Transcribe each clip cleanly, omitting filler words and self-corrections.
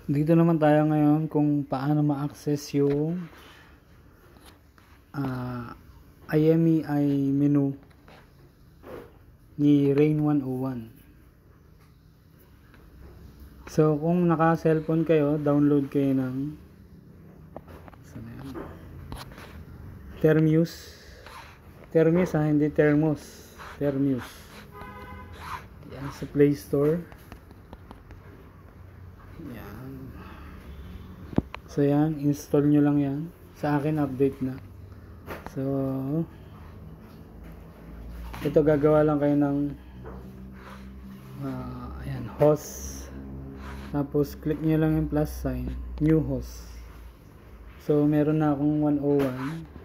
Dito naman tayo ngayon kung paano ma-access yung IMEI menu ni Rain 101. So kung naka-cellphone kayo, download kayo ng Termuse hindi Thermos. Termuse. Yan sa Play Store. Yan. So yan, install nyo lang yan. Sa akin update na. So ito gagawa lang kayo ng ayan, host. Tapos click nyo lang yung plus sign, new host. So meron na akong 101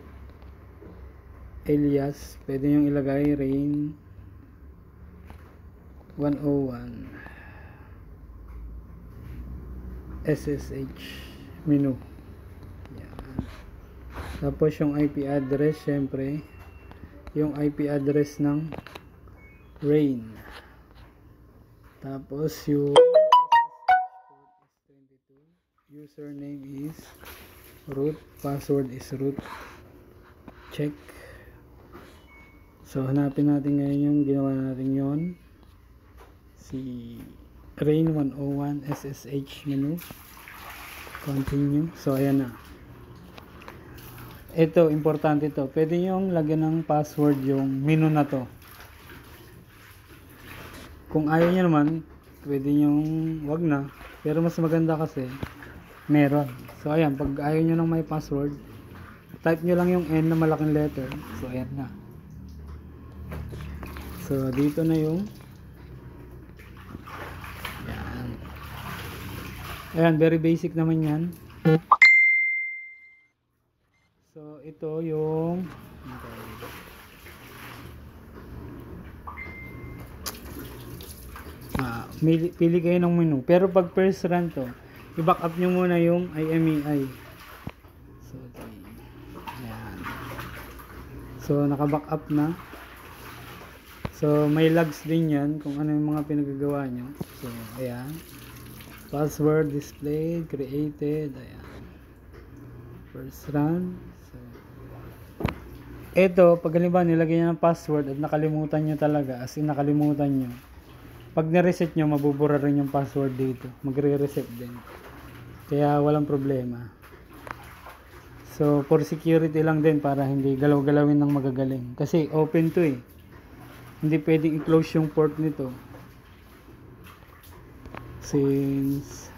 alias, pwede nyo ilagay Rain 101 SSH menu. Yan. Tapos yung IP address, syempre yung IP address ng Rain. Tapos yung username is root, password is root. Check. So hanapin natin ngayon yung ginawa natin yon, si Rain 101 SSH menu. Continue. So ayan na. Ito, importante ito. Pwede nyo lagyan ng password yung menu na to. Kung ayaw nyo naman, pwede nyo wag na. Pero mas maganda kasi meron. So ayan, pag ayaw nyo ng may password, type nyo lang yung N na malaking letter. So ayan na. So dito na yung ayan, very basic naman yan. So ito yung pili kayo ng menu. Pero pag first run to, i-back up nyo muna yung IMEI. So ayan. So naka-back up na. So may logs din yan kung ano yung mga pinagagawa nyo. So ayan, password displayed, created, ayan, first run. So ito, pag halimbawa nilagay nyo ng password at nakalimutan nyo talaga, as in nakalimutan nyo, pag na-reset nyo, mabubura rin yung password dito, magre-reset din, kaya walang problema. So for security lang din, para hindi galaw-galawin ng magagaling, kasi open to eh, hindi pwedeng i-close yung port nito since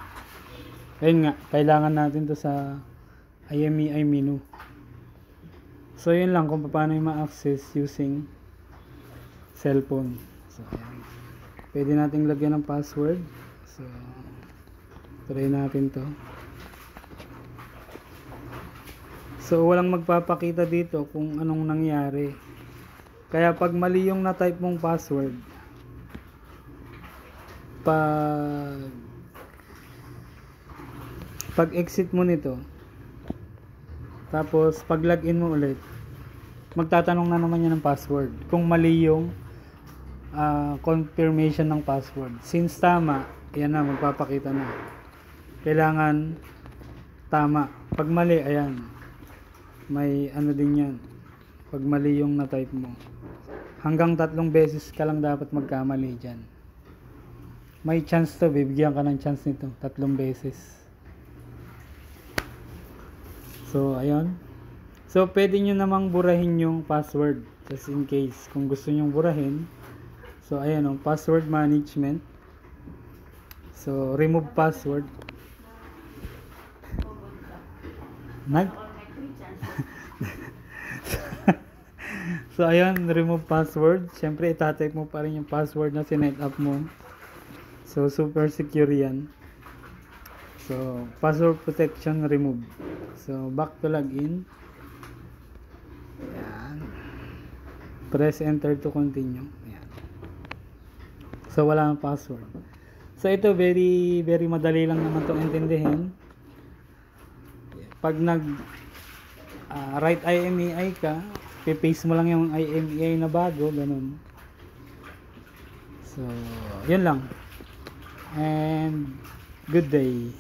ayun nga, kailangan natin to sa IMEI menu. So yun lang kung paano yung ma-access using cellphone. So ayan, pwede nating lagyan ng password. So try natin to. So walang magpapakita dito kung anong nangyari. Kaya pag mali yung na-type mong password, pag exit mo nito, tapos pag login mo ulit, magtatanong na naman yan ng password kung mali yung confirmation ng password. Since tama, ayan na, magpapakita na. Kailangan tama. Pag mali, ayan, may ano din yan. Pag mali yung na-type mo, hanggang 3 beses ka lang dapat magkamali dyan. May chance to, bibigyan ka ng chance nito 3 beses. So ayun. So pwede nyo namang burahin yung password, just in case kung gusto nyo burahin. So ayan o, password management. So remove password. So ayun, remove password. Siyempre itatype mo pa rin yung password na sinet up mo. So super secure yan. So password protection remove. So back to login. Ayan. Press enter to continue. Ayan. So wala nang password. So ito very madali lang naman itong intindihin. Pag nag write IMEI ka, paste mo lang yung IMEI na bago, ganun. So, yun lang. And good day.